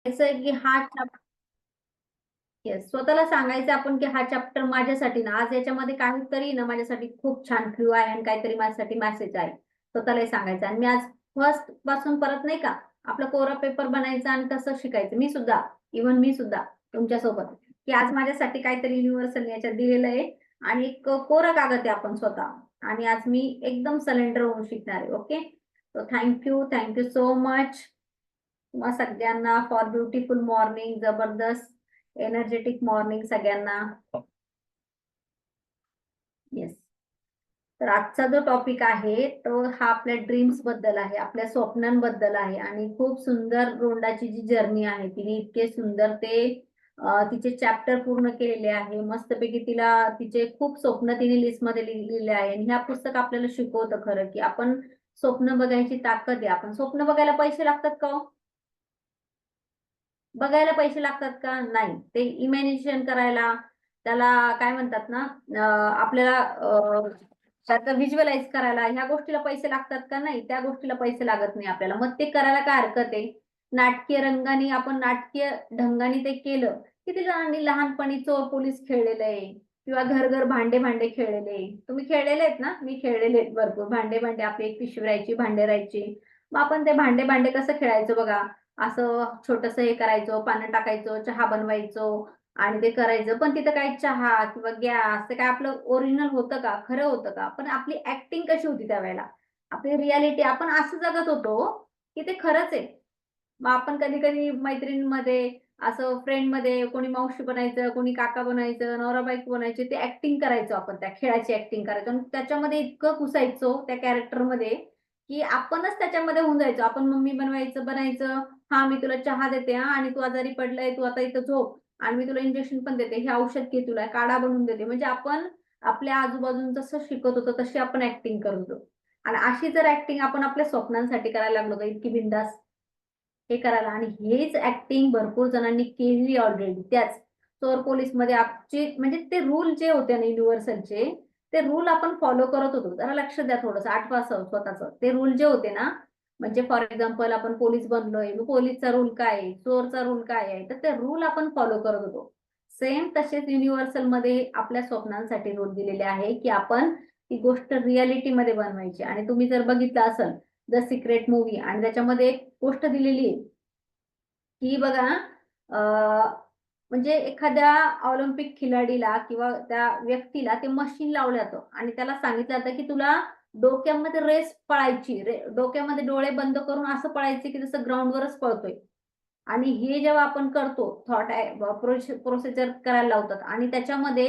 की हा येस, स्वतःला सांगायचं आपण की हा चॅप्टर माझ्यासाठी ना, आज याच्यामध्ये काहीतरी ना माझ्यासाठी खूप छान क्लू आहे आणि काहीतरी माझ्यासाठी मेसेज आहे. स्वतःलाही सांगायचं आणि मी आज फर्स्ट पासून परत नाही का आपला कोरा पेपर बनायचा आणि तसं शिकायचं. मी सुद्धा, इव्हन मी सुद्धा तुमच्यासोबत, की आज माझ्यासाठी काहीतरी युनिव्हर्सल याच्यात दिलेलं आहे आणि एक कोरा कागद आहे आपण स्वतः आणि आज मी एकदम सरेंडर होऊन शिकणार आहे. Okay. So thank you so much. तुम्हा सगळ्यांना फॉर ब्युटिफुल मॉर्निंग, जबरदस्त एनर्जेटिक मॉर्निंग सगळ्यांना. येस. तर आजचा जो टॉपिक आहे तो हा आपल्या ड्रीम्स बद्दल आहे, आपल्या स्वप्नांबद्दल आहे आणि खूप सुंदर रोंडाची जी जर्नी आहे तिने इतके सुंदर ते तिचे चॅप्टर पूर्ण केलेले आहे. मस्तपैकी तिला तिचे खूप स्वप्न तिने लिस्टमध्ये लिहिलेले आहे आणि ह्या पुस्तक आपल्याला शिकवतं खरं की आपण स्वप्न बघायची ताकद आहे. आपण स्वप्न बघायला पैसे लागतात का हो? बघायला पैसे लागतात का? नाही. ते इमॅजिनेशन करायला त्याला काय म्हणतात ना आपल्याला त्याचं व्हिज्युअलाइज करायला ह्या गोष्टीला पैसे लागतात का? नाही. त्या गोष्टीला पैसे लागत नाही आपल्याला. मग ते करायला काय हरकत आहे? नाटकीय रंगाने आपण नाटकीय ढंगाने ते केलं. किती जणांनी लहानपणी चोर पोलीस खेळलेलं आहे किंवा घर-घर भांडे-भांडे खेळलेले आहे. तुम्ही खेळलेले आहेत ना? मी खेळलेले आहेत भरपूर. भांडे-भांडे आपली एक पिशवी राहायची, भांडे राहायची. मग आपण ते भांडे-भांडे कसं खेळायचो बघा. असं छोटंसं हे करायचो, पानं टाकायचो, चहा बनवायचो आणि ते करायचं. पण तिथं काही चहा किंवा गॅस ते काय आपलं ओरिजिनल होतं का? खरं होतं का? पण आपली ॲक्टिंग कशी होती त्यावेळेला? आपली रिॲलिटी आपण असं जगत होतो, की ते खरंच आहे. मग आपण कधी-कधी मैत्रिणींमध्ये, असं फ्रेंडमध्ये कोणी मावशी बनायचं, कोणी काका बनायचं, नवरा-बायको बनायचे. ते ॲक्टिंग करायचो आपण. त्या खेळाची ॲक्टिंग करायचो आणि त्याच्यामध्ये इतकं घुसायचो त्या कॅरेक्टरमध्ये, की आपणच त्याच्यामध्ये होऊन जायचो. आपण मम्मी बनायचं. "हां, मी तुला चहा देते हां आणि तू आजारी पडलंय, तू आता इथं झोप आणि मी तुला इंजेक्शन पण देते. हे औषध घे तुला, काढा बनवून देते." म्हणजे आपण आपल्या आजूबाजूला जसं शिकत होतो, तशी आपण ॲक्टिंग करत होतो. आणि अशी जर ॲक्टिंग आपण आपल्या स्वप्नांसाठी करायला लागलो तर इतकी बिनधास्त हे करायला आणि हेच ॲक्टिंग भरपूर जणांनी केली ऑलरेडी. त्याच चोर पोलिसमध्ये आपचे म्हणजे ते रूल जे होते ना युनिव्हर्सलचे, ते रूल आपण फॉलो करत होतो. जरा लक्ष द्या थोडंसं आठवा स्वतःचं. ते रूल जे होते ना, म्हणजे फॉर एक्झाम्पल आपण पोलीस बनलोय. मग पोलिसचा रूल काय आहे? चोरचा रूल काय आहे? तर ते रूल आपण फॉलो करत होतो. सेम तसेच युनिव्हर्सलमध्ये आपल्या स्वप्नांसाठी रूल दिलेले आहे, की आपण ती गोष्ट रिअॅलिटीमध्ये बनवायची आणि तुम्ही जर बघितलं असेल द सिक्रेट मूव्ही आणि त्याच्यामध्ये एक गोष्ट दिलेली आहे, की बघा अ, म्हणजे एखाद्या ऑलिम्पिक खिलाडीला किंवा त्या व्यक्तीला ते मशीन लावलं जातं आणि त्याला सांगितलं जातं, की तुला डोक्यामध्ये रेस पळायची. डोक्यामध्ये डोळे बंद करून असं पळायचं, की जसं ग्राउंडवरच पळतोय. आणि हे जेव्हा आपण करतो थॉट प्रोसिजर करायला लावतात आणि त्याच्यामध्ये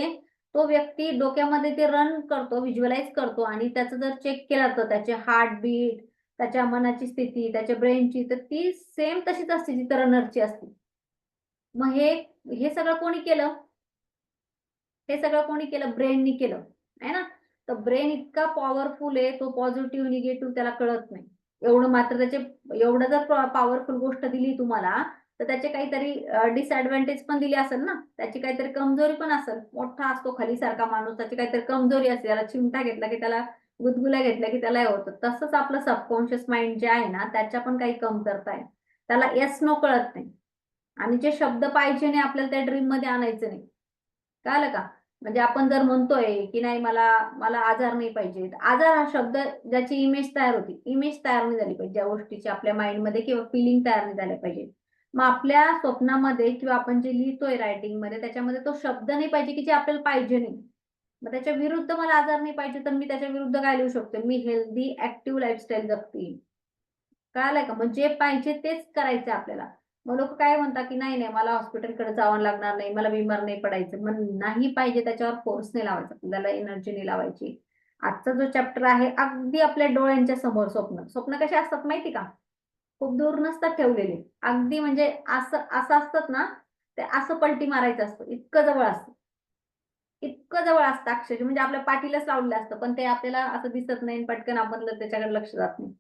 तो व्यक्ती डोक्यामध्ये ते रन करतो, व्हिज्युअलाइज करतो आणि त्याचं जर चेक केलं तर त्याचे हार्टबीट, त्याच्या मनाची स्थिती, त्याच्या ब्रेनची तर ती सेम तशीच असते जी तर रनरची असते. मग हे सगळं कोणी केलं? हे सगळं कोणी केलं? ब्रेननी केलं, आहे ना? तर ब्रेन इतका पॉवरफुल आहे, तो पॉझिटिव्ह, निगेटिव्ह त्याला कळत नाही. एवढं मात्र त्याचे एवढं जर पॉवरफुल गोष्ट दिली तुम्हाला, तर त्याचे काहीतरी डिसएडव्हांटेज पण दिली असेल ना? त्याची काहीतरी कमजोरी पण असेल. मोठा असतो खलीसारखा माणूस, त्याची काहीतरी कमजोरी असते. त्याला चिमटा घेतला की त्याला गुदगुल्या घेतल्या की त्याला हे होतं. तसंच आपलं सबकॉन्शियस माइंड जे आहे ना, त्याच्या पण काही कमतरता आहे. त्याला येस, नो कळत नाही. आणि जे शब्द पाहिजे नाही आपल्याला त्या ड्रीममध्ये आणायचं नाही. कळालं का? म्हणजे आपण जर म्हणतोय, की नाही मला मला आजार नाही पाहिजे. आजार हा शब्द ज्याची इमेज तयार होती. इमेज तयार नाही झाली पाहिजे. त्या गोष्टीची आपल्या माइंडमध्ये किंवा फीलिंग तयार नाही झाल्या पाहिजे. मग आपल्या स्वप्नामध्ये किंवा आपण जे लिहितोय रायटिंगमध्ये त्याच्यामध्ये तो शब्द नाही पाहिजे, की जे आपल्याला पाहिजे नाही. मग त्याच्या विरुद्ध मला आजार नाही पाहिजे, तर मी त्याच्या विरुद्ध काय लिहू शकते? मी हेल्दी ॲक्टिव्ह लाईफस्टाईल जगते. कळालंय का? मग जे पाहिजे तेच करायचं आपल्याला. मग लोकं काय म्हणतात, की नाही, नाही मला हॉस्पिटलकडे जावं लागणार नाही, मला बिमार नाही पडायचं. मग नाही पाहिजे त्याच्यावर फोर्स नाही लावायचा. आपल्याला एनर्जी नाही लावायची. आजचा जो चॅप्टर आहे अगदी आपल्या डोळ्यांच्या समोर स्वप्न. स्वप्न कसे असतात माहिती का? खूप दूर नसतात ठेवलेले. अगदी म्हणजे असं असं असतात ना, ते असं पलटी मारायचं असतं. इतकं जवळ असतं. इतकं जवळ असतं अक्षरशः म्हणजे आपल्या पाठीलाच लावलेलं असतं. पण ते आपल्याला असं दिसत नाही आणि पटकन आपण त्याच्याकडे लक्ष जात नाही.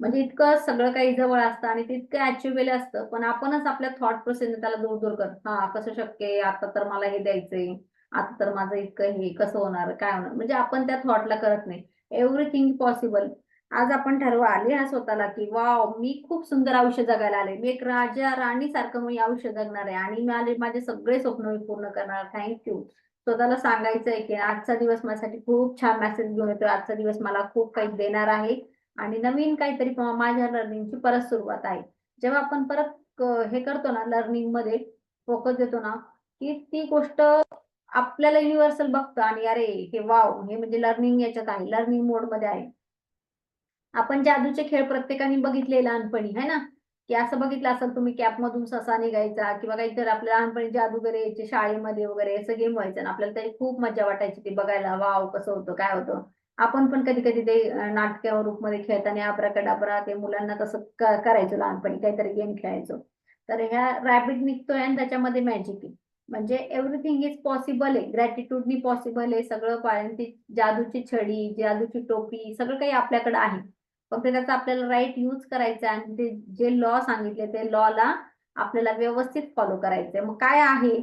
म्हणजे इतकं सगळं काही जवळ असतं आणि ते इतकं अचिव्हेबल असतं. पण आपणच आपल्या थॉट प्रोसेसने त्याला दूर-दूर करतो. हां, कसं शक्य आहे? आता तर मला हे द्यायचंय. आता तर माझं इतकं हे कसं होणार? काय होणार? म्हणजे आपण त्या थॉटला करत नाही. Everything possible. आज आपण ठरवा लिहा स्वतःला की वाव मी खूप सुंदर आयुष्य जगायला आले, मी एक राजा राणी सारखं मी आयुष्य जगणार आहे आणि माझे सगळे स्वप्न मी पूर्ण करणार. थँक्यू. स्वतःला सांगायचंय की आजचा दिवस माझ्यासाठी खूप छान मेसेज घेऊन येतोय, आजचा दिवस मला खूप काही देणार आहे आणि नवीन काहीतरी माझ्या लर्निंगची परत सुरुवात आहे. जेव्हा आपण परत हे करतो ना, लर्निंग मध्ये फोकस देतो ना, की ती गोष्ट आपल्याला युनिव्हर्सल बघतं आणि अरे हे वाव, हे म्हणजे लर्निंग याच्यात आहे, लर्निंग मोड मध्ये आहे. आपण जादूचे खेळ प्रत्येकाने बघितले लहानपणी, है ना? की असं बघितलं असेल तुम्ही, कॅप मधून ससा निघायचा किंवा काहीतरी आपल्या लहानपणी जादूगार यायचे शाळेमध्ये वगैरे, असं गेम व्हायचं ना आपल्याला, तरी खूप मजा वाटायची ती बघायला. वाव कसं होतं, काय होतं. आपण पण कधी कधी ते नाटकावर रूपमध्ये खेळताना अब्राकडाब्रा ते मुलांना तसं करायचो लहानपणी, काहीतरी गेम खेळायचो. तर ह्या रॅबिट निघतोय आणि त्याच्यामध्ये मॅजिक आहे. म्हणजे एव्हरीथिंग इज पॉसिबल आहे, ग्रॅटिट्यूडनी पॉसिबल आहे सगळं. ती जादूची छडी, जादूची टोपी, सगळं काही आपल्याकडे आहे. फक्त त्याचा आपल्याला राईट यूज करायचा आणि ते जे लॉ सांगितले ते लॉला आपल्याला व्यवस्थित फॉलो करायचंय. मग काय आहे,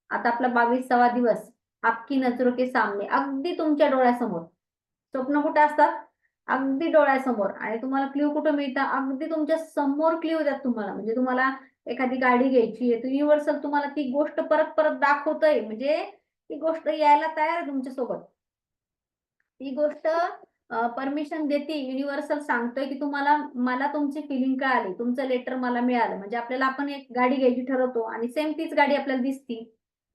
आता आपला 22वा दिवस, आपकी नजरो के सामने, अगदी तुमच्या डोळ्यासमोर. स्वप्न कुठे असतात? अगदी डोळ्यासमोर. आणि तुम्हाला क्ल्यू कुठं मिळतं? अगदी तुमच्या समोर क्ल्यू देतात तुम्हाला. म्हणजे तुम्हाला एखादी गाडी घ्यायची आहे, तर युनिव्हर्सल तुम्हाला ती गोष्ट परत परत दाखवतंय. म्हणजे ती गोष्ट यायला तयार आहे तुमच्या सोबत. ती गोष्ट परमिशन देते, युनिव्हर्सल सांगतोय की तुम्हाला, मला तुमची फिलिंग कळाली, तुमचं लेटर मला मिळालं. म्हणजे आपल्याला, आपण एक गाडी घ्यायची ठरवतो आणि सेम तीच गाडी आपल्याला दिसती.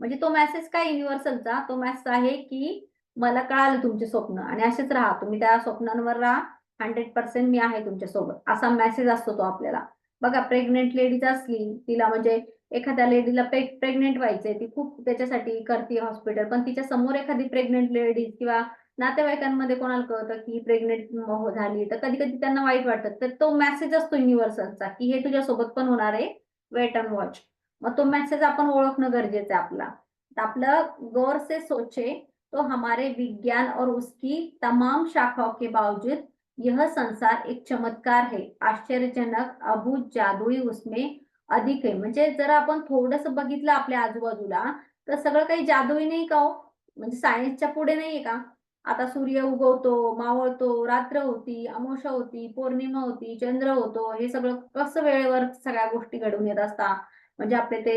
म्हणजे तो मेसेज काय युनिव्हर्सलचा, तो मेसेज आहे की मला कळालं तुमचे स्वप्न आणि असेच राहा तुम्ही, त्या स्वप्नांवर राहा, 100% मी आहे तुमच्या सोबत, असा मेसेज असतो तो आपल्याला. बघा, प्रेग्नेंट लेडीज असली, तिला म्हणजे एखाद्या लेडीला प्रेग्नेंट व्हायचंय, ती खूप त्याच्यासाठी करते हॉस्पिटल, पण तिच्या समोर एखादी प्रेग्नेंट लेडीज किंवा नातेवाईकांमध्ये कोणाला कळतं की प्रेग्नेंट झाली, तर कधी कधी त्यांना वाईट वाटतं. तर तो मेसेज असतो युनिव्हर्सलचा की हे तुझ्यासोबत पण होणार आहे, वेट अँड वॉच. मग तो मेसेज आपण ओळखणं गरजेचं आहे आपला. तर आपलं गौर से सोचे तो हमारे विज्ञान और उसकी तमाम शाखाओं के बावजूद यह संसार एक चमत्कार है, आश्चर्यजनक, अभूत, जादुई उसमें अधिक आहे. म्हणजे जर आपण थोडस बघितलं आपल्या आजूबाजूला, तर सगळं काही जादुई नाही का हो? म्हणजे सायन्सच्या पुढे नाहीये का? आता सूर्य उगवतो, मावळतो, रात्र होती, अमावास्या होती, पौर्णिमा होती, चंद्र होतो, हे सगळं कसं वेळेवर सगळ्या गोष्टी घडून येत असतात. म्हणजे आपले ते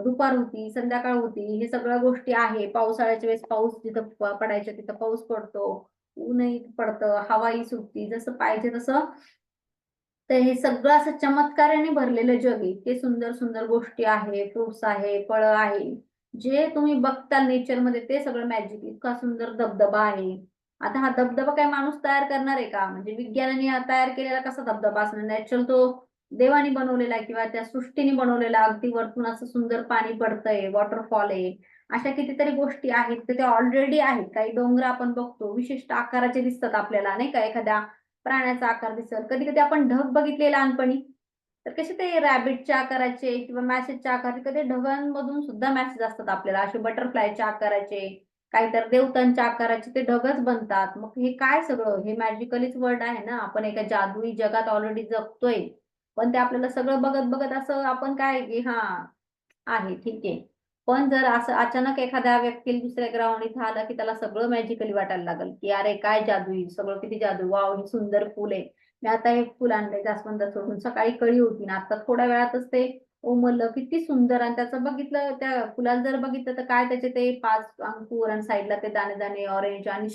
दुपार होती, संध्याकाळ होती, हे सगळ्या गोष्टी आहे. पावसाळ्याच्या वेळेस पाऊस जिथं पडायचा तिथं पाऊस पडतो, ऊनही पडतं, हवाही सुटती, जसं पाहिजे तसं. तर हे सगळं असं चमत्काराने भरलेलं जग आहे. इतके सुंदर सुंदर गोष्टी आहे, फ्रुट्स आहे, फळं आहे. जे तुम्ही बघता नेचरमध्ये ते सगळं मॅजिक. इतका सुंदर धबधबा आहे. आता हा धबधबा काय माणूस तयार करणार आहे का? म्हणजे विज्ञानाने हा तयार केलेला कसा धबधबा असणार? नॅचरल तो देवाने बनवलेला आहे किंवा त्या सृष्टीने बनवलेला. अगदी वरतून असं सुंदर पाणी पडतंय, वॉटरफॉल आहे. अशा कितीतरी गोष्टी आहेत, तर त्या ऑलरेडी आहेत. काही डोंगर आपण बघतो, विशिष्ट आकाराचे दिसतात आपल्याला, नाही का? एखाद्या प्राण्याचा आकार दिसेल. कधी-कधी आपण ढग बघितले लहानपणी, तर कसे ते रॅबिटच्या आकाराचे किंवा मॅसेजच्या आकाराचे, कधी ढगांमधून सुद्धा मेसेज असतात आपल्याला. असे बटरफ्लायच्या आकाराचे, काहीतरी देवतांच्या आकाराचे ते ढगच बनतात. मग हे काय सगळं? हे मॅजिकलीच वर्ल्ड आहे ना. आपण एका जादुई जगात ऑलरेडी जगतोय. पण ते आपल्याला सगळं बघत-बघत असं आपण काय की हां, आहे, ठीक आहे. पण जर असं अचानक एखाद्या व्यक्तीला दुसऱ्या ग्रहावर इथं आला, की त्याला सगळं मॅजिकली वाटायला लागेल, की अरे काय जादू आहे, सगळं किती जादू, वॉव! हे सुंदर फुल आहे. मी आता हे फुल आणलंय जास्वंद सोडून. सकाळी कळी होती ना, आता थोड्या वेळातच ते उमललं. किती सुंदर. आणि त्याचं बघितलं, त्या फुलाला जर बघितलं, तर काय त्याचे ते 5 अंकुर आणि साईडला ते दाणे-दाणे ऑरेंज आणि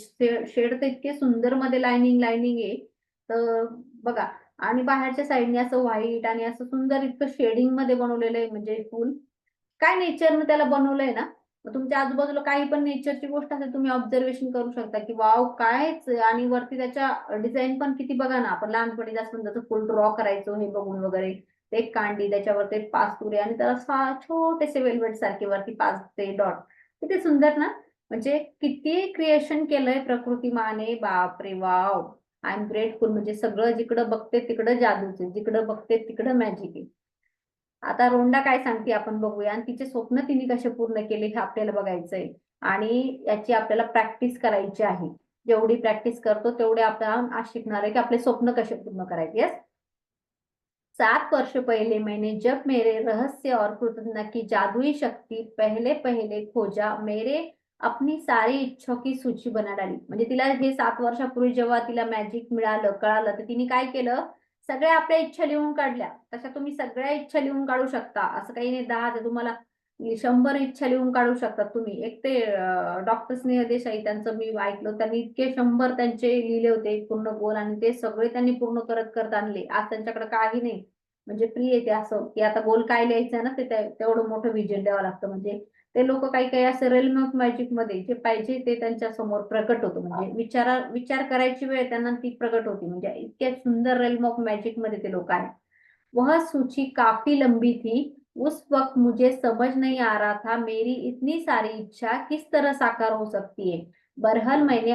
शेड तर इतके सुंदर मध्ये लाईनिंग लाईनिंग आहे. तर बघा, आणि बाहेरच्या साईडने असं व्हाईट आणि असं सुंदर इतकं शेडिंग मध्ये बनवलेलं आहे म्हणजे फुल. काय नेचरनं त्याला बनवलंय ना. मग तुमच्या आजूबाजूला काही पण नेचरची गोष्ट असेल, तुम्ही ऑब्झर्वेशन करू शकता, की वॉव! कायच. आणि वरती त्याच्या डिझाईन पण किती बघा ना, आपण लहानपणी जास्वंदाचं फुल ड्रॉ करायचो हे बघून वगैरे. ते एक कांडी, त्याच्यावर ते 5 तुरे आणि त्याला छोटेसे वेल्वेट सारखे वरती 5 ते डॉट. किती सुंदर ना. म्हणजे किती क्रिएशन केलंय प्रकृती माने. बापरे वॉव! I am grateful. म्हणजे सगळं जिकडं बघते तिकडं जादूच आहे, जिकडं बघते तिकडं मॅजिक आहे. आता रोंडा काय सांगते आपण बघूया, आणि तिचे स्वप्न तिने कसे पूर्ण केले हे आपल्याला बघायचंय. आणि याची आपल्याला प्रॅक्टिस करायची आहे. जेवढी प्रॅक्टिस करतो तेवढे आपण आज शिकणार आहे की आपले स्वप्न कसे पूर्ण करायचे. येस. 7 वर्ष पहले मैंने जब मेरे रहस्य और कृतज्ञता की जादुई शक्ति पहले पहले खोजा, मेरे अपनी सारी इच्छाओं की सूची बना डाली. म्हणजे तिला हे 7 वर्षापूर्वी जेव्हा तिला मॅजिक मिळालं, कळालं, तर तिने काय केलं, सगळ्या आपल्या इच्छा लिहून काढल्या. तशा तुम्ही सगळ्या इच्छा लिहून काढू शकता. असं काही नाही 10 तर तुम्हाला 100 इच्छा लिहून काढू शकतात तुम्ही. एक ते डॉक्टर स्नेहल देसाई त्यांचं मी ऐकलं. त्यांनी इतके 100 त्यांचे लिहिले होते पूर्ण गोल आणि ते सगळे त्यांनी पूर्ण करत करत आणले. आज त्यांच्याकडे काही नाही. म्हणजे फ्री आहे ते असं, की आता गोल काय लिहायचं ना ते तेवढं मोठं विजन द्यावं लागतं. म्हणजे ते लोक काही काही असे रेल्म ऑफ मॅजिक मध्ये जे पाहिजे ते त्यांच्या समोर प्रकट होतं. म्हणजे विचार करायची वेळ त्यांना ती प्रकट होती. म्हणजे इतके सुंदर रेल्म ऑफ मॅजिक मध्ये ते लोक आहेत. वह सूची काफी लंबी थी. उस वक्त मुझे समझ नहीं आ रहा था मेरी इतनी सारी इच्छा किस तरह साकार हो सकती है. बहरहाल मैंने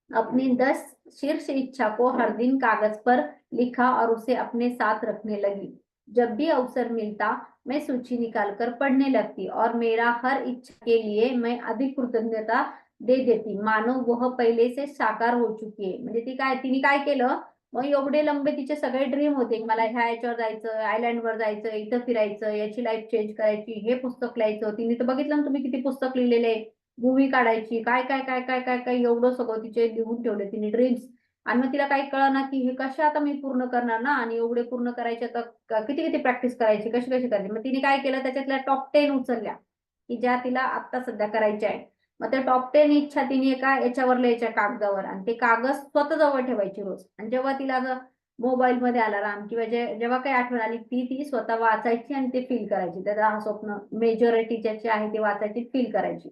अपनी 10 शीर्ष इच्छा को हर दिन कागज पर लिखा और उसे अपने साथ रखने लगी. जब भी अवसर मिलता मैं सूची निकालकर पढ़ने लगती और मेरा हर इच्छा के लिए मैं अधिक कृतज्ञता दे देती, मानो वह पहिले से साकार हो चुकी आहे. म्हणजे तिने काय केलं, मग एवढे लंबे तिचे सगळे ड्रीम होते, की मला ह्या याच्यावर जायचं, आयलँडवर जायचं, इथं फिरायचं, याची लाईफ चेंज करायची, हे पुस्तक लिहायचं. तिने तर बघितलं ना तुम्ही किती पुस्तक लिहिलेले आहे. मूव्ही काढायची, काय काय काय काय काय काय एवढं सगळं तिचे लिहून ठेवले तिने ड्रीम्स. आणि मग तिला काही कळना की हे कसे आता मी पूर्ण करणार ना, आणि एवढे पूर्ण करायचे तर किती किती प्रॅक्टिस करायची, कशी कशी करायची. मग तिने काय केलं, त्याच्यातल्या टॉप 10 उचलल्या की ज्या तिला आता सध्या करायच्या आहेत. मग त्या टॉप 10 इच्छा तिने एका याच्यावर लिहायच्या कागदावर, आणि ते कागद स्वतः जवळ ठेवायची रोज. आणि जेव्हा तिला मोबाईल मध्ये अलाराम किंवा जेव्हा काही आठवण आली ती स्वतः वाचायची आणि ते फील करायची. त्याचा स्वप्न मेजॉरिटी ज्याची आहे ते वाचायची, फील करायची.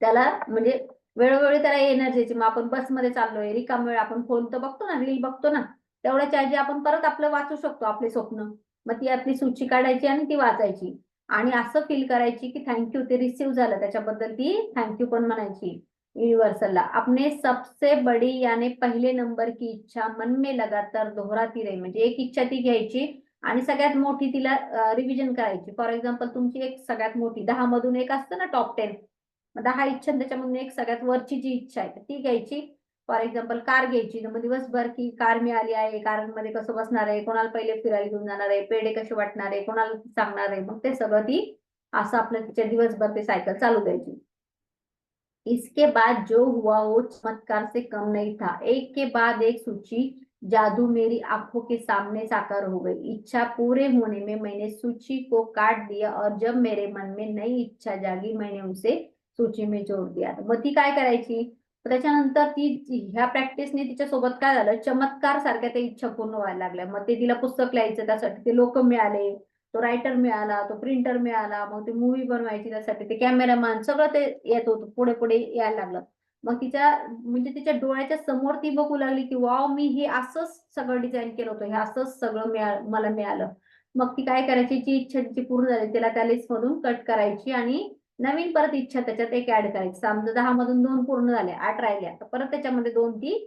त्याला म्हणजे वेळोवेळी त्याला एनर्जीची. मग आपण बसमध्ये चाललोय, रिकाम वेळ आपण फोन तर बघतो ना, रील बघतो ना, तेवढ्याच्या ऐवजी आपण परत आपलं वाचू शकतो आपले स्वप्न. मग ती आपली सूची काढायची आणि ती वाचायची आणि असं फील करायची की थँक्यू, ते रिसीव्ह झालं, त्याच्याबद्दल ती थँक्यू पण म्हणायची युनिव्हर्सलला. अपने सबसे बड़ी यानी पहिले नंबर की इच्छा मन में लगातार दोहराती रही. म्हणजे एक इच्छा ती घ्यायची आणि सगळ्यात मोठी तिला रिव्हिजन करायची. फॉर एक्झाम्पल तुमची एक सगळ्यात मोठी 10 मधून एक असतं ना टॉप 10, 10 इच्छा त्याच्यामधून एक सगळ्यात वरची जी इच्छा आहे ती घ्यायची. फॉर एक्झाम्पल कार घ्यायची, तर मग दिवसभर की कार मिळाली आहे, कारमध्ये कसं बसणार आहे, कोणाला पहिले फिरायला घेऊन जाणार आहे, पेढे कसे वाटणार आहे, कोणाला सांगणार आहे, मग ते सगळं ती असं आपलं तिच्या दिवसभर ते सायकल चालू द्यायची. इसके बाद जो हुआ वो चमत्कार से कम नहीं था. एक के बाद एक सूची जादू मेरी आंखों के सामने साकार हो गई. इच्छा पूरे होने में मैंने सूची को काट दिया और जब मेरे मन में नई इच्छा जागी मैंने उसे सूची में जोड़ दिया. मग ती काय करायची, त्याच्यानंतर ह्या प्रॅक्टिसने तिच्या सोबत काय झालं, चमत्कार सारख्या त्या इच्छा पूर्ण व्हायला लागल्या. मग ते तिला पुस्तक लिहायचं, त्यासाठी ते लोक मिळाले, तो रायटर मिळाला, तो प्रिंटर मिळाला, मग ती मूव्ही बनवायची त्यासाठी ते कॅमेरामॅन, सगळं ते येत होतं, पुढे पुढे यायला लागलं. मग तिच्या म्हणजे तिच्या डोळ्याच्या समोर ती बघू लागली की वाव, मी हे असंच सगळं डिझाईन केलं होतं, हे असंच सगळं मला मिळालं. मग ती काय करायची, जी इच्छा तिची पूर्ण झाली तिला त्या लिस्ट मधून कट करायची आणि नवीन परत इच्छा त्याच्यात एक ऍड करायची. समजा 10 मधून 2 पूर्ण झाल्या, 8 राहिल्या, तर परत त्याच्यामध्ये 2 ती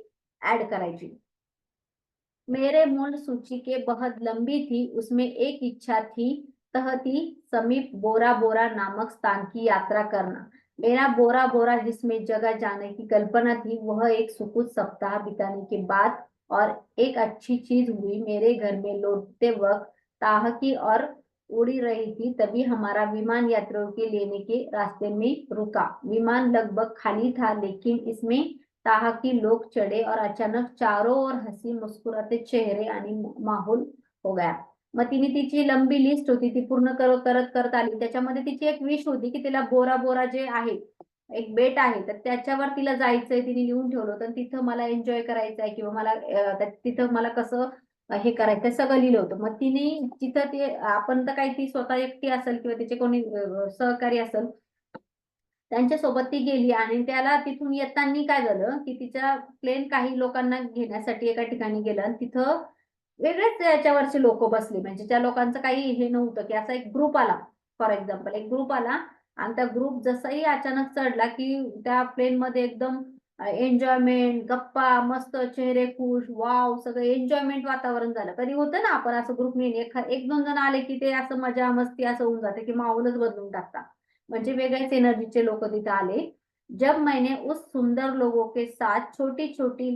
ऍड करायची. मेरे मूल सूची के बहुत लंबी थी, उसमें एक इच्छा थी तहती समीप बोरा बोरा नामक स्थान की यात्रा करना. मेरा बोरा बोरा जिसमें जगह जाने की कल्पना थी, वह एक सुखद सप्ताह बिताने के बाद और एक अच्छी चीज हुई. मेरे घर में लौटते वक्त ताहकी और उड़ी रही थी, तभी हमारा विमान यात्रियों के लेने के रास्ते में रुका. विमान लगभग खाली था, लेकिन इसमें ताहकी लोग चढ़े और अचानक चारों ओर हसी मुस्कुराते चेहरे आणि माहोल हो गया. मग तिने तिची लंबी लिस्ट होती ती पूर्ण करत करत आली. त्याच्यामध्ये तिची एक विश होती की तिला बोरा बोरा जे आहे, एक बेट आहे, तर त्याच्यावर तिला जायचंय. तिने लिहून ठेवलं होतं तिथं मला एन्जॉय करायचंय किंवा मला तिथं मला कसं हे करायचं सगळं लिहिलं होतं. मग तिने तिथं ते आपण तर काही ती स्वतः एकटी असेल किंवा तिचे कोणी सहकारी असेल, त्यांच्यासोबत ती गेली आणि त्याला तिथून येताना काय झालं की तिच्या प्लेन काही लोकांना घेण्यासाठी एका ठिकाणी गेलं आणि तिथं वेगळेच याच्यावरचे लोक बसले. म्हणजे त्या लोकांचं काही हे नव्हतं, की असा एक ग्रुप आला. फॉर एक्झाम्पल एक ग्रुप आला आणि त्या ग्रुप जसंही अचानक चढला की त्या प्लेन मध्ये एकदम एन्जॉयमेंट, गप्पा, मस्त चेहरे खुश, वाव, सगळं एन्जॉयमेंट वातावरण झालं. कधी होतं ना आपण असं ग्रुपने एक दोन जण आले की ते असं मजा मस्ती असं होऊन जाते की माहोलच बदलून टाकतात. म्हणजे वेगळ्याच एनर्जीचे लोक तिथे आले. जब मैंने उस सुंदर लोगों के साथ छोटी छोटी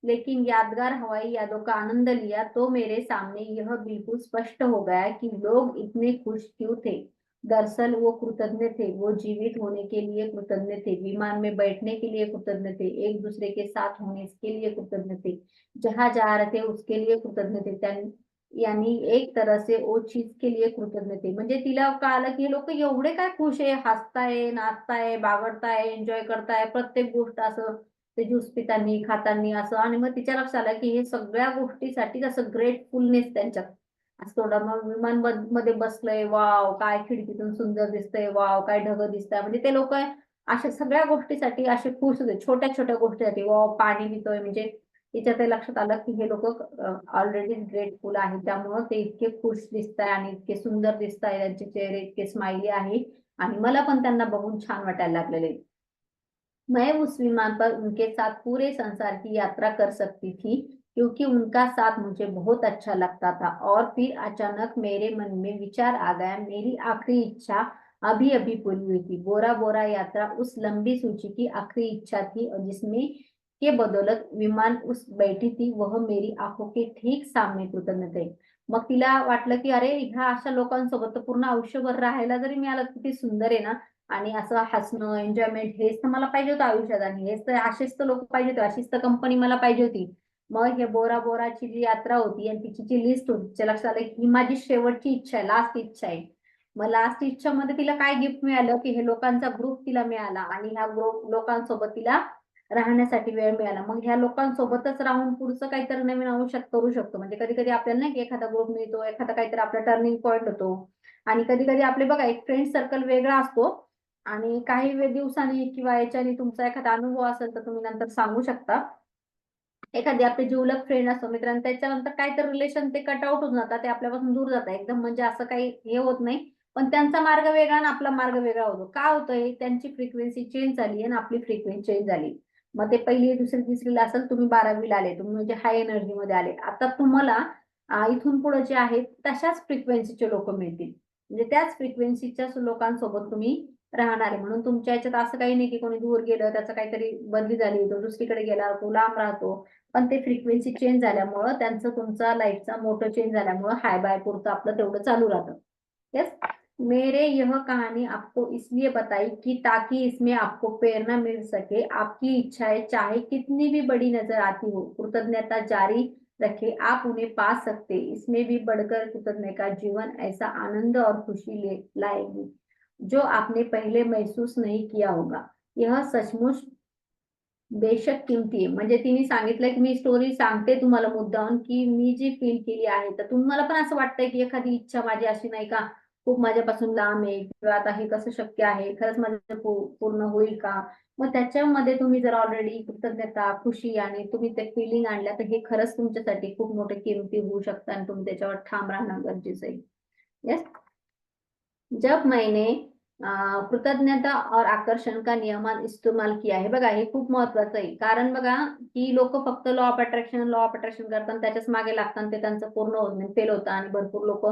लेकिन यादगार हवाई यादों का आनंद लिया, तो मेरे सामने यह बिल्कुल स्पष्ट हो गया कि लोग इतने खुश क्यों थे. दरअसल वो कृतज्ञ थे, वो जीवित होने के लिए कृतज्ञ थे, विमान में बैठने के लिए कृतज्ञ थे, एक दूसरे के साथ होने के लिए कृतज्ञ थे, जहां जा रहे थे उसके लिए कृतज्ञ थे. यानी एक तरह से वो चीज के लिए कृतज्ञ थे. म्हणजे तिला कळालं की हे लोक एवढे काय खुश आहे, हसताय, नाचताय, बागडताय, एन्जॉय करताय, प्रत्येक गोष्ट असं ते ज्यूस पितानी खातानी असं. आणि मग तिच्या लक्षात आलं की हे सगळ्या गोष्टीसाठी असं ग्रेटफुलनेस त्यांच्यात असं. थोडं मग विमान मध्ये बसलंय, वाव काय खिडकीतून सुंदर दिसतंय, वाव काय ढग दिसतंय, म्हणजे ते लोक अशा सगळ्या गोष्टीसाठी असे खुश होते, छोट्या छोट्या गोष्टीसाठी. वाव पाणी पितोय, म्हणजे तिच्या ते लक्षात आलं की हे लोक ऑलरेडी ग्रेटफुल आहेत, त्यामुळं ते इतके खुश दिसताय आणि इतके सुंदर दिसताय, त्यांचे चेहरे इतके स्माइली आहे आणि मला पण त्यांना बघून छान वाटायला लागलेले. मैं उस विमान पर उनके साथ पूरे संसार की यात्रा कर सकती थी, क्योंकि उनका साथ मुझे बहुत अच्छा लगता था. और फिर अचानक मेरे मन में विचार आ गया, मेरी आखिरी इच्छा अभी अभी पूरी हुई थी. बोरा बोरा यात्रा उस लंबी सूची की आखिरी इच्छा थी, और जिसमें के बदौलत विमान उस बैठी थी, वह मेरी आंखों के ठीक सामने कृतज्ञ थे. मग तिला वाटलं की अरे ह्या अशा लोकांसोबत तर पूर्ण आयुष्यभर राहायला जरी मिळालं किती सुंदर आहे ना. आणि असं हसणं, एन्जॉयमेंट हेच तर मला पाहिजे होतं आयुष्यात, आणि हेच तर असेच तर लोक पाहिजे होते, अशीच तर कंपनी मला पाहिजे होती. मग हे बोरा बोराची जी यात्रा होती आणि तिची जी लिस्ट होती, तिच्या लक्षात आलं ही माझी शेवटची इच्छा आहे, लास्ट इच्छा आहे. मग लास्ट इच्छा मध्ये तिला काय गिफ्ट मिळालं की हे लोकांचा ग्रुप तिला मिळाला, आणि ह्या ग्रुप लोकांसोबत तिला राहण्यासाठी वेळ मिळाला. मग ह्या लोकांसोबतच राहून पुढचं काहीतरी नवीन आयुष्यात करू शकतो. म्हणजे कधी कधी आपल्याला नाही की एखादा ग्रुप मिळतो, एखादा काहीतरी आपला टर्निंग पॉईंट होतो. आणि कधी कधी आपले बघा एक फ्रेंड सर्कल वेगळा असतो, आणि काही दिवसांनी किंवा याच्याने तुमचा एखादा अनुभव असेल तर तुम्ही नंतर सांगू शकता. एखादी आपले जिवलग फ्रेंड असतो मित्रांनो, त्याच्यानंतर काय तर रिलेशन ते कट आउट होऊन जातात, ते आपल्यापासून दूर जातात एकदम, म्हणजे असं काही हे होत नाही. पण त्यांचा मार्ग वेगळा आणि आपला मार्ग वेगळा होतो. का होतंय, त्यांची फ्रिक्वेन्सी चेंज झाली आणि आपली फ्रिक्वेन्सी चेंज झाली. मग ते पहिली दुसरी तिसरीला असेल, तुम्ही 12वीला आले, तुम्ही म्हणजे हाय एनर्जी मध्ये आले. आता तुम्हाला इथून पुढे जे आहेत तशाच फ्रिक्वेन्सीचे लोक मिळतील, म्हणजे त्याच फ्रिक्वेन्सीच्या लोकांसोबत तुम्ही राहणार आहे. म्हणून तुमच्या याच्यात असं काही नाही की कोणी दूर गेलं, त्याचं काहीतरी बदली झाली, तो दुसरीकडे गेला, तो लांब राहतो. पण ते फ्रिक्वेन्सी चेंज झाल्यामुळं त्यांचं तुमचा लाईफचा मोठं चेंज झाल्यामुळं हाय बाय पुरतं आपलं तेवढं चालू राहतं. यस. मेरे यह कहानी आपको इसलिए बताई कि ताकि इसमें आपको प्रेरणा मिल सके, आपकी इच्छाएं चाहे कितनी भी बड़ी नजर आती हो, कृतज्ञता जारी रखे, आप उन्हें पा सकते. इसमें भी बढ़कर कृतज्ञ का जीवन ऐसा आनंद और खुशी ले लाएगी जो आपने पहले महसूस नहीं किया होगा. यह सचमुच बेशक किमती आहे. म्हणजे तिने सांगितलं की मी स्टोरी सांगते तुम्हाला मुद्दाम की मी जी फील केली आहे, तर तुम्हाला पण असं वाटतंय की एखादी इच्छा माझी अशी नाही का खूप माझ्यापासून लांब आहे, किंवा आता हे कसं शक्य आहे, खरंच माझं पूर्ण होईल का. मग त्याच्यामध्ये तुम्ही जर ऑलरेडी कृतज्ञता, खुशी आणि तुम्ही ते फिलिंग आणल्या, तर हे खरंच तुमच्यासाठी खूप मोठे किमती होऊ शकतं आणि तुम्ही त्याच्यावर ठाम राहणं गरजेचं आहे. येस. जब मैंने कृतज्ञता और आकर्षण का नियमान इस्तेमाल किया है, बघा हे खूप महत्वाचं आहे. कारण बघा की लोक फक्त लॉ ऑफ अट्रॅक्शन करतात, त्याच्याच मागे लागतात, ते त्यांचं पूर्ण होत नाही, फेल होतं. आणि भरपूर लोक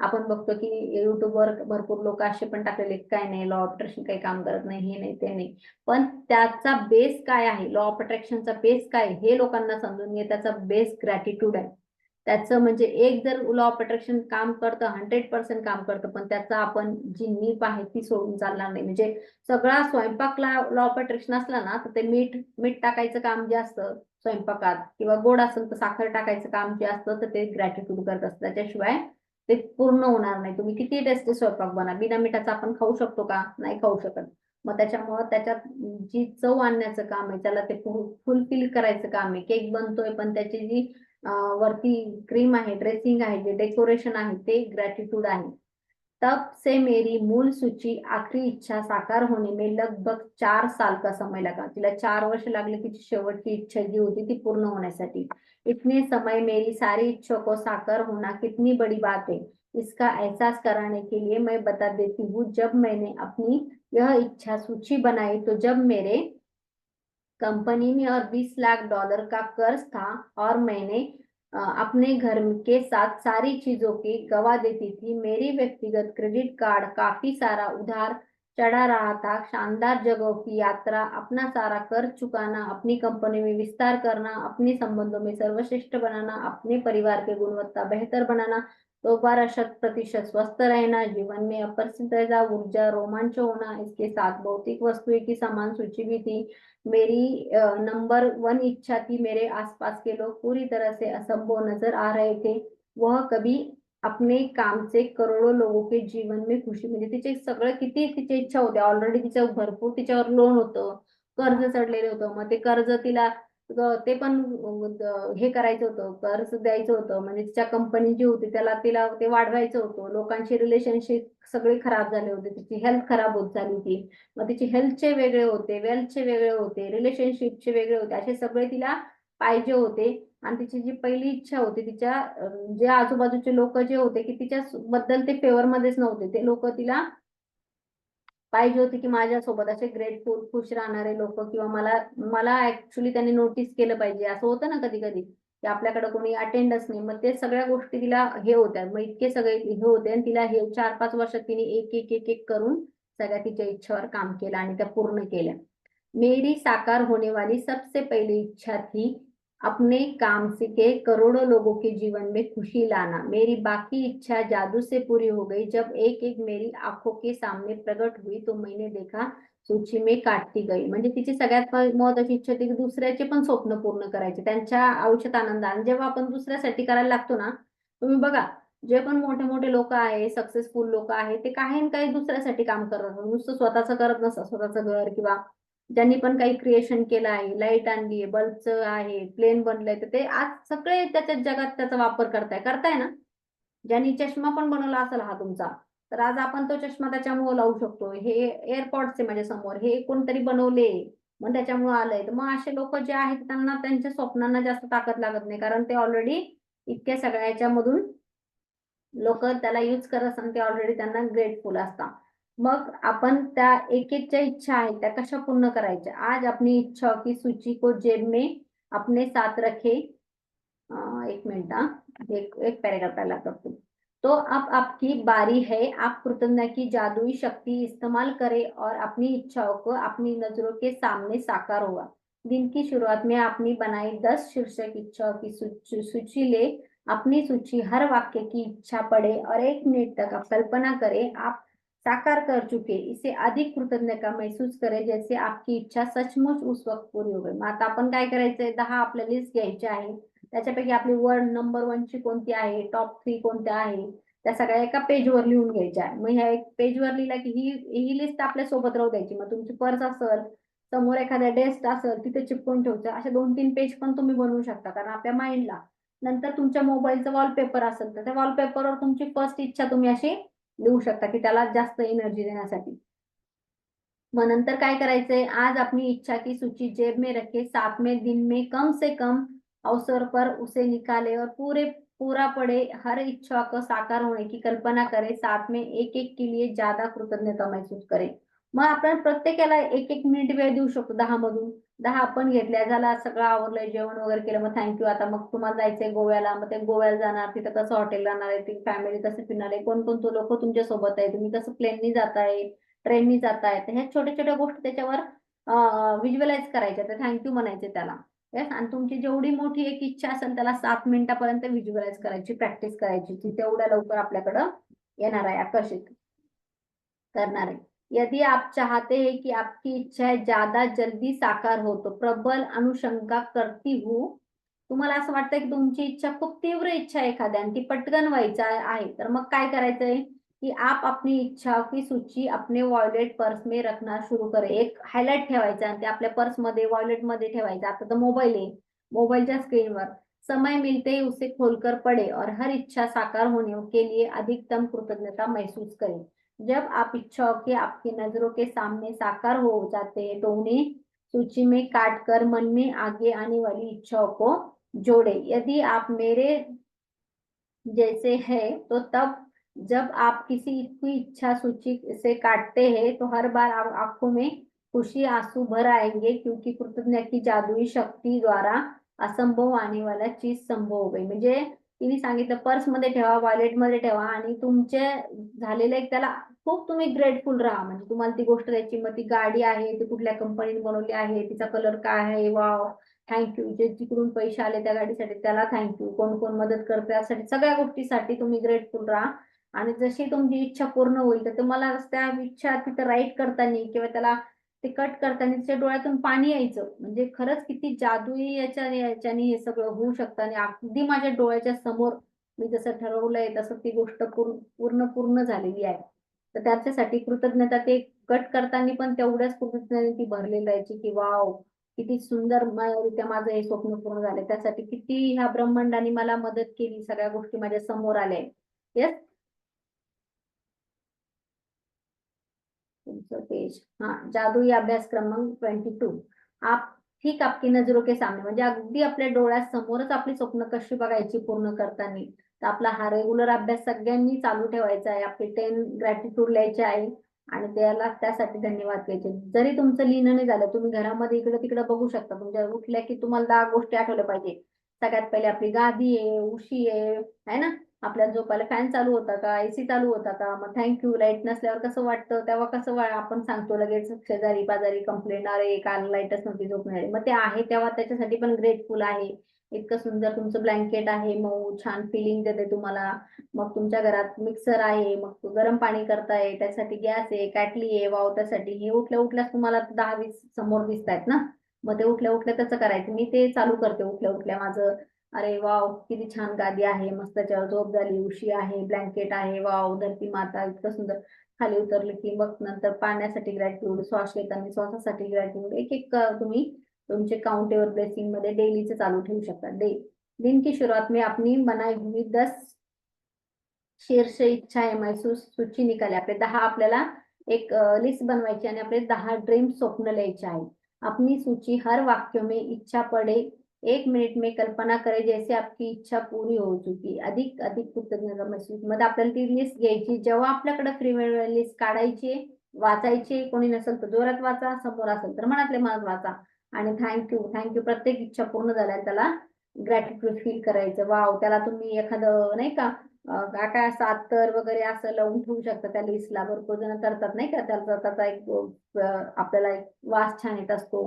आपण बघतो की युट्यूबवर भरपूर लोक असे पण टाकलेले काय नाही, लॉ ऑफ अट्रॅक्शन काही काम करत नाही, हे नाही ते नाही. पण त्याचा बेस काय आहे, लॉ ऑफ अट्रॅक्शनचा बेस काय हे लोकांना समजून घे. त्याचा बेस ग्रॅटिट्यूड आहे. त्याचं म्हणजे एक जर लॉ ऑफ अट्रॅक्शन काम करतं, 100% काम करतं, पण त्याचा आपण जी नीप आहे ती सोडून चालणार नाही. म्हणजे सगळा स्वयंपाकला लॉ ऑफ अट्रॅक्शन असला ना, तर ते मीठ मीठ टाकायचं काम जे असतं स्वयंपाकात, किंवा गोड असेल तर साखर टाकायचं काम जे असतं, तर ते ग्रॅटिट्यूड करत असतं. त्याच्याशिवाय ते पूर्ण होणार नाही. तुम्ही किती टेस्टी स्वयंपाक बना, बिना मिठाचा आपण खाऊ शकतो का, नाही खाऊ शकत. मग त्याच्यामुळं त्याच्यात जी चव आणण्याचं काम आहे, त्याला ते फुलफिल करायचं काम आहे. केक बनतोय पण त्याची जी वरती क्रीम आहे, ड्रेसिंग आहे, जे डेकोरेशन आहे, ते ग्रॅटिट्यूड आहे. तब से मेरी मूल सूची आखिरी इच्छा साकार होने में लगभग 4 साल का समय लगा. तिला 4 वर्ष लागले तिची शेवटची इच्छा जी होती ती पूर्ण होण्यासाठी. इतने समय मेरी सारी इच्छा को साकार होना कितनी बड़ी बात है, इसका एहसास कराने के लिए मैं बता देती हूँ. जब मैंने अपनी यह इच्छा सूची बनाई, तो जब मेरे कंपनी में और $20 लाख का कर्ज था, और मैंने अपने घर के साथ सारी चीजों की गवा देती थी. मेरी व्यक्तिगत क्रेडिट कार्ड काफी सारा उधार चढ़ा रहा था. शानदार जगहों की यात्रा, अपना सारा कर्ज चुकाना, अपनी कंपनी में विस्तार करना, अपने संबंधों में सर्वश्रेष्ठ बनाना, अपने परिवार की गुणवत्ता बेहतर बनाना, दोबारा 100% स्वस्थ रहना, जीवन में अप्रसिद्धता, ऊर्जा, रोमांच होना, इसके साथ भौतिक वस्तुएं की समान सूची भी थी। मेरी नंबर 1 इच्छा थी, मेरे आसपास के लोग पूरी तरह से असंभव नजर आ रहे थे। वह कभी अपने काम से करोडो लोगों के जीवन में खुशी, म्हणजे तिचे सगळं किती तिची इच्छा होती, ऑलरेडी तिचं भरपूर तिच्यावर लोन होतं, कर्ज चढलेलं होतं, मग ते कर्ज तिला ते पण हे करायचं होतं, कर्ज द्यायचं होतं, म्हणजे तिच्या कंपनी जी होती त्याला तिला ते वाढवायचं होतं, लोकांची रिलेशनशिप सगळे खराब झाले होते, तिची हेल्थ खराब होत झाली होती, मग तिचे हेल्थचे वेगळे होते, वेल्थचे वेगळे होते, रिलेशनशिपचे वेगळे होते, असे सगळे तिला पाहिजे होते. आणि तिची जी पहिली इच्छा होती, तिच्या जे आजूबाजूचे लोक जे होते की तिच्या बद्दल ते फेवर मध्येच नव्हते, ते लोक तिला पाहिजे होते की माझ्यासोबत असे ग्रेटफुल खुश राहणारे लोक, किंवा मला मला ऍक्च्युली त्यांनी नोटीस केलं पाहिजे, असं होतं ना कधी कधी की आपल्याकडे कोणी अटेंडच नाही, मग ते सगळ्या गोष्टी तिला हे होत्या, मग इतके सगळे हे होते आणि तिला हे 4-5 वर्षात तिने एक एक एक एक करून सगळ्या तिच्या इच्छावर काम केलं आणि त्या पूर्ण केल्या। मेरी साकार होने वाली सबसे पहली इच्छा थी अपने काम से के करोड़ों लोगों के जीवन में खुशी लाना। मेरी बाकी इच्छा जादू से पूरी हो गई, जब एक एक मेरी आंखों के सामने प्रकट हुई तो मैंने देखा सूची में काटती गई। म्हणजे तिची सगळ्यात महत्वाची इच्छा होती की दुसऱ्याचे पण स्वप्न पूर्ण करायचे, त्यांच्या आयुष्यात आनंद। आणि जेव्हा आपण दुसऱ्यासाठी करायला लागतो ना, तुम्ही बघा, जे पण मोठे मोठे लोक आहे, सक्सेसफुल लोक आहे, ते काही ना काही दुसऱ्यासाठी काम करत असतात, नुसतं स्वतःचं करत नसतात, स्वतःचं घर किंवा ज्यांनी पण काही क्रिएशन केलं आहे, लाईट आणली आहे, बल्बचं आहे, प्लेन बनलंय, तर ते आज सगळे त्याच्या जगात त्याचा वापर करताय ना। ज्यांनी चष्मा पण बनवला असेल हा तुमचा, तर आज आपण तो चष्मा त्याच्यामुळे लावू शकतो। हे एअरपॉड्स आहे माझ्या समोर, हे कोणतरी बनवले, मग त्याच्यामुळे आलंय। तर मग असे लोक जे आहेत त्यांना त्यांच्या स्वप्नांना जास्त ताकद लागत नाही, कारण ते ऑलरेडी इतक्या सगळ्याच्या मधून लोक त्याला यूज करत असताना ते ऑलरेडी त्यांना ग्रेटफुल असतात। मग आपण त्या एक एक ज्या इच्छा आहेत त्या कशा पूर्ण करायच्या, आज अपनी इच्छा की सूची को जेब में अपने साथ रखे। एक मिनट, एक पैराग्राफ पहला करते। तो अब आपकी बारी है, आप कृतज्ञता की जादुई शक्ति इस्तेमाल करें और अपनी इच्छाओं को अपनी नजरों के सामने साकार होगा। दिन की शुरुआत में आपने बनाई 10 शीर्षक इच्छाओं की सूची ले। अपनी सूची हर वाक्य की इच्छा पढ़े और 1 मिनट तक आप कल्पना करें आप साकार कर चुके, इसे अधिक कृतज्ञता महसूस करें जैसे आपकी इच्छा सचमुच उस वक्त पूरी हो गई। मग आता आपण काय करायचंय, 10 आपल्या लिस्ट घ्यायच्या आहे, त्याच्यापैकी आपली नंबर 1 ची कोणती आहे, टॉप 3 कोणत्या आहे, त्या सगळ्या एका पेजवर लिहून घ्यायच्या आहे। मग ह्या एक पेजवर लिहिला की ही ही लिस्ट आपल्या सोबत राहू द्यायची। मग तुमची पर्स असेल, समोर एखाद्या डेस्क असेल, तिथे चिपकून ठेवायचं। असे 2-3 पेज पण तुम्ही बनवू शकता, कारण आपल्या माइंडला नंतर तुमच्या मोबाईलचं वॉलपेपर असेल तर त्या वॉलपेपरवर तुमची फर्स्ट इच्छा तुम्ही अशी लिहू शकता की त्याला जास्त एनर्जी देण्यासाठी। मग नंतर काय करायचंय, आज अपनी इच्छा की सूची जेब में रखे, साथ में दिन में कम से कम अवसर पर उसे निकाले और पूरा पड़े हर इच्छा को साकार होने की कल्पना करें, साथ में एक एक के लिए ज्यादा कृतज्ञता महसूस करें। मग आपण प्रत्येकाला एक एक मिनिट वेळ देऊ शकतो, 10 मधून 10 आपण घेतल्या, झाला सगळं आवरलंय, जेवण वगैरे केलं, मग थँक्यू, आता मग तुम्हाला जायचंय गोव्याला, मग ते गोव्याला जाणार, तिथं कसं हॉटेल राहणार आहे, ती फॅमिली कसं फिरणार आहे, कोण कोण तो लोक तुमच्या सोबत आहे, तुम्ही कसं प्लेननी जाताय, ट्रेननी जाताय, तर ह्या छोट्या छोट्या गोष्टी त्याच्यावर व्हिज्युअलाइज करायच्या, तर थँक्यू म्हणायचे त्याला। येस, आणि तुमची जेवढी मोठी एक इच्छा असेल त्याला 7 मिनिटापर्यंत व्हिज्युअलाइज करायची, प्रॅक्टिस करायची, ती तेवढ्या लवकर आपल्याकडं येणार आहे, आकर्षित करणार आहे। यदि आप चाहते हैं कि आपकी इच्छाएं ज्यादा जल्दी साकार हो तो प्रबल अनुशंका करती हूँ, तुम्हाला असं वाटतंय की तुमची इच्छा खूप तीव्र इच्छा आहे एखाद्या आणि ती पटकन व्हायचं आहे, तर मग काय करायचंय की आप अपनी इच्छा की सूची अपने वॉलेट पर्स में रखना शुरू करें। एक हायलाइट ठेवायचा आणि ते आपल्या पर्स मध्ये वॉलेट मध्ये ठेवायचं। आता तर मोबाईल आहे, मोबाईलच्या स्क्रीनवर समय मिलते ही उसे खोलकर पढ़े और हर इच्छा साकार होने के लिए अधिकतम कृतज्ञता महसूस करें। जब आप इच्छाओं के आपकी नजरों के सामने साकार हो जाते हैं तो उन्हें सूची में काट कर मन में आगे आने वाली इच्छाओं को जोड़े। यदि आप मेरे जैसे है तो तब जब आप किसी की इच्छा सूची से काटते हैं तो हर बार आप आंखों में खुशी आंसू भर आएंगे, क्योंकि कृतज्ञता की जादुई शक्ती द्वारा असंभव आने वाला चीज संभव हो गई। म्हणजे तिने सांगितलं पर्स मध्ये ठेवा, वॉलेट मध्ये ठेवा आणि तुमचे झालेले एक त्याला खूप तुम्ही ग्रेटफुल राहा, म्हणजे तुम्हाला ती गोष्ट द्यायची, मग ती गाडी आहे ती कुठल्या कंपनीने बनवली आहे, तिचा कलर काय आहे, वाव, थँक्यू. जे जिकडून पैसे आले त्या गाडीसाठी त्याला थँक्यू. कोण कोण मदत करते त्यासाठी सगळ्या गोष्टीसाठी तुम्ही ग्रेटफुल राहा. आणि जशी तुमची इच्छा पूर्ण होईल तर तुम्हाला त्या इच्छा तिथं राईट करताना किंवा त्याला ते कट करताना तिच्या डोळ्यातून पाणी यायचं, म्हणजे खरंच किती जादुई याच्याने हे सगळं होऊ शकतं. आणि अगदी माझ्या डोळ्याच्या समोर मी जसं ठरवलंय तसं ती गोष्ट पूर्ण पूर्ण झालेली आहे. तर त्याच्यासाठी कृतज्ञता ते कट करताना पण तेवढ्याच कृतज्ञतेने ती भरलेली राहायची की वाव, किती सुंदर रित्या माझं हे स्वप्न पूर्ण झाले. त्यासाठी किती ह्या ब्रह्मांडाने मला मदत केली, सगळ्या गोष्टी माझ्या समोर आल्या. येस. तुमचं पेज, हाँ, जादुई अभ्यास क्रमांक 22. आप ठीक आपकी नजरों के सामने, म्हणजे अगदी आपल्या डोळ्यासमोरच आपली स्वप्न कशी बघायची पूर्ण करताना. तर आपला हा रेग्युलर अभ्यास सगळ्यांनी चालू ठेवायचा आहे. आपले 10 ग्रॅटिट्यूड लिहायचे आहे आणि त्याला त्यासाठी धन्यवाद द्यायचे. जरी तुमचं लिहिणं नाही झालं, तुम्ही घरामध्ये इकडे तिकडे बघू शकता. तुमच्या उठल्या की तुम्हाला 10 गोष्टी आठवल्या पाहिजे. सगळ्यात पहिले आपली गादी आहे, उशी आहे ना, आपल्याला झोपायला फॅन चालू होता का, एसी चालू होता का, मग थँक्यू. लाईट नसल्यावर कसं वाटतं तेव्हा कसं आपण सांगतो लगेच शेजारी पाजारी कंप्लेंट, अरे काल लाईटच नव्हती झोप नाही आली. मग ते आहे तेव्हा त्याच्यासाठी पण ग्रेटफुल आहे. इतकं सुंदर तुमचं ब्लँकेट आहे, मऊ छान फिलिंग देते तुम्हाला. मग तुमच्या घरात मिक्सर आहे, मग गरम पाणी करताय त्यासाठी गॅस आहे, कॅटली आहे, वाव त्यासाठी. हे उठल्या उठल्याच तुम्हाला 10-20 समोर दिसत आहेत ना. मग ते उठल्या उठल्या त्याचं करायचं. मी ते चालू करते उठल्या उठल्या माझं. अरे वाव, किती छान गादी आहे, मस्त त्याच्यावर झोप झाली, उशी आहे, ब्लँकेट आहे, वाव धरती माता, इतकं सुंदर. खाली उतरले की मग नंतर पाण्यासाठी ग्रॅटिट्यूड, श्वास घेताना श्वासासाठी ग्रॅटिट्यूड. एक एक तुम्ही तुमचे काउंटेबल ब्लेसिंग मध्ये डेलीचे चालू ठेवू शकता. दिन की शुरुआत में अपनी बनाई हुई 10 शीर्ष इच्छाएं महसूस सूची निकाले. आपले 10 आपल्याला एक लिस्ट बनवायची आणि आपले 10 ड्रीम स्वप्न लिहायचे आहे. अपनी सूची हर वाक्य में इच्छा पड़े 1 मिनिट में कल्पना करे जैसे आपकी इच्छा पूरी हो चुकी. अधिक अधिक कृतज्ञता महसूस मध्ये आपल्याला ती लिस्ट घ्यायची. जेव्हा आपल्याकडे फ्री वेळ लिस्ट काढायची, वाचायची. कोणी नसेल तर जोरात वाचा, समोर असेल तर मनातले मनात वाचा. आणि थँक्यू थँक्यू प्रत्येक इच्छा पूर्ण झाल्या त्याला ग्रॅटिट्यूड फील करायचं. वाव, त्याला तुम्ही एखादं नाही का काय काय असं अत्तर वगैरे असं लावून ठेवू शकता त्या लिस्टला. भरपूर जण करतात नाही का, त्याचा एक आपल्याला एक वास छान येत असतो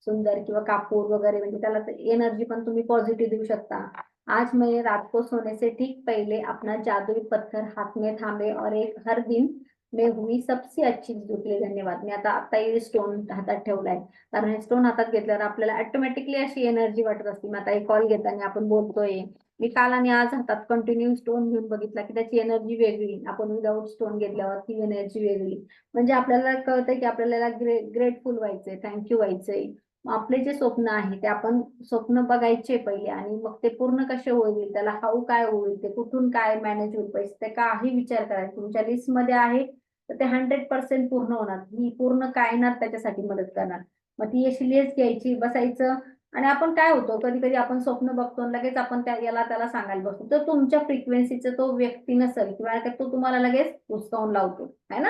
सुंदर, किंवा कापूर वगैरे, म्हणजे त्याला एनर्जी पण तुम्ही पॉझिटिव्ह देऊ शकता. आज मैं रात को सोने से ठीक पहले अपना जादुई पत्थर हाथ में थामे और एक हर दिन में हुई सबसे अच्छी चीजों के लिए धन्यवाद. मी आता स्टोन हातात ठेवलाय, कारण हे स्टोन हातात घेतल्यावर आपल्याला ऑटोमॅटिकली अशी एनर्जी वाटत असते. मग आता एक कॉल घेताना आपण बोलतोय, मी काल आणि आज हातात कंटिन्यू स्टोन घेऊन बघितला की त्याची एनर्जी वेगळी, आपण विदाऊट स्टोन घेतल्यावर ती एनर्जी वेगळी. म्हणजे आपल्याला कळतंय की आपल्याला ग्रेटफुल व्हायचंय, थँक्यू व्हायचंय. आपले जे स्वप्न आहे ते आपण स्वप्न बघायचे पहिले, आणि मग ते पूर्ण कसे होईल, त्याला हाऊ काय होईल, ते कुठून काय मॅनेज होईल पैसे, ते काही विचार करायचा. तुमच्या लिस्ट मध्ये आहे तर ते 100% पूर्ण होणार. ही पूर्ण कायनात त्याच्यासाठी मदत करणार. मग ती अशी लिस्ट घ्यायची, बसायचं. आणि आपण काय होतो, कधी कधी आपण स्वप्न बघतो लगेच आपण याला त्याला सांगायला बसतो, तर तुमच्या फ्रिक्वेन्सीचा तो व्यक्ती नसेल किंवा तो तुम्हाला लगेच हुसकावून लावतो, है ना.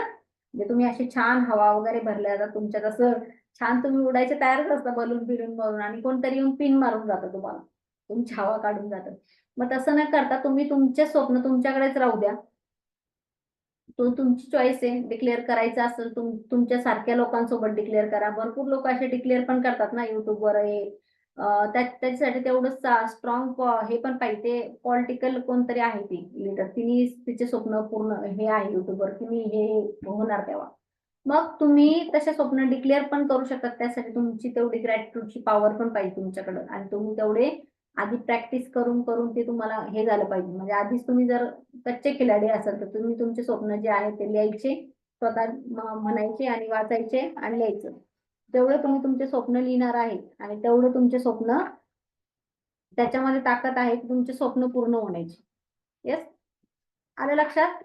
म्हणजे तुम्ही अशी छान हवा वगैरे भरल्या जातात तुमच्यात, असं छान तुम्ही उडायचे तयारच असता बलून बिलून मारून, आणि कोणतरी येऊन पिन मारून जातं तुम्हाला, तुमची हवा काढून जातं. मग तसं न करता तुम्ही तुमचे स्वप्न तुमच्याकडेच राहू द्या. तो तुमची चॉईस आहे. डिक्लेअर करायचं असेल तुमच्या सारख्या लोकांसोबत डिक्लेअर करा. भरपूर लोक असे डिक्लेअर पण करतात ना युट्यूबवर. त्याच्यासाठी तेवढं स्ट्रॉंग हे पण पाहिजे. पॉलिटिकल कोणतरी आहे ती लीडर, तिने तिचे स्वप्न पूर्ण हे आहे युट्यूबवर की मी हे होणार तेव्हा. मग तुम्ही तसे स्वप्न डिक्लेअर पण करू शकता. त्यासाठी तुमची तेवढी ग्रॅटिट्यूडची पॉवर पण पाहिजे तुमच्याकडे, आणि तुम्ही तेवढे आधी प्रॅक्टिस करून करून ते तुम्हाला हे झालं पाहिजे. म्हणजे आधीच तुम्ही जर कच्चे खिलाडी असाल तर तुम्ही तुमचे स्वप्न जे आहे ते लिहायचे, स्वतः म्हणायचे आणि वाचायचे आणि लिहायचं. तेवढं तुम्ही तुमचे स्वप्न लिहिणार आहे आणि तेवढं तुमचे स्वप्न, त्याच्यामध्ये ताकद आहे की तुमचे स्वप्न पूर्ण होण्याची. येस, आलं लक्षात?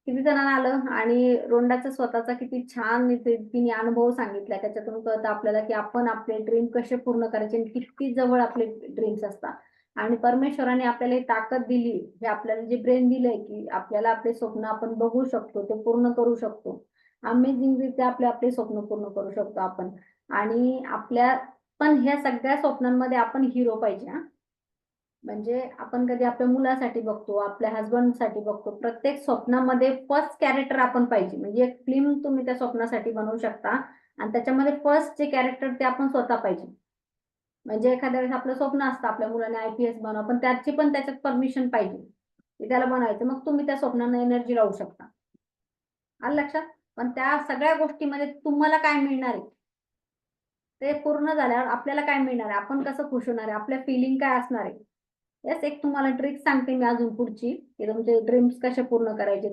किती जणांना आलं? आणि रोंडाचा स्वतःचा किती छान तिने अनुभव सांगितलाय. त्याच्यातून कळतं आपल्याला की आपण आपले ड्रीम कसे पूर्ण करायचे आणि किती जवळ आपले ड्रीम्स असतात. आणि परमेश्वराने आपल्याला ही ताकद दिली, हे आपल्याला जे ब्रेन दिलंय की आपल्याला आपले स्वप्न आपण बघू शकतो, ते पूर्ण करू शकतो. अमेझिंग रित्या आपले आपले स्वप्न पूर्ण करू शकतो आपण. आणि आपल्या पण ह्या सगळ्या स्वप्नांमध्ये आपण हिरो पाहिजे हा. म्हणजे आपण कधी आपल्या मुलासाठी बघतो, आपल्या हसबंडसाठी बघतो, प्रत्येक स्वप्नामध्ये फर्स्ट कॅरेक्टर आपण पाहिजे. म्हणजे एक फिल्म तुम्ही त्या स्वप्नासाठी बनवू शकता आणि त्याच्यामध्ये फर्स्ट जे कॅरेक्टर ते आपण स्वतः पाहिजे. म्हणजे एखाद्या वेळेस आपलं स्वप्न असतं आपल्या मुलाने IPS बनावं, पण त्याची पण त्याच्यात परमिशन पाहिजे की त्याला बनायचं. मग तुम्ही त्या स्वप्नांना एनर्जी लावू शकता. आलं लक्षात? पण त्या सगळ्या गोष्टीमध्ये तुम्हाला काय मिळणार आहे? ते पूर्ण झाल्यावर आपल्याला काय मिळणार आहे? आपण कसं खुश होणार आहे? आपल्या फिलिंग काय असणार आहे? येस, एक तुम्हाला ट्रिक सांगते मी अजून पुढची, की तुमचे ड्रीम्स कसे पूर्ण करायचे.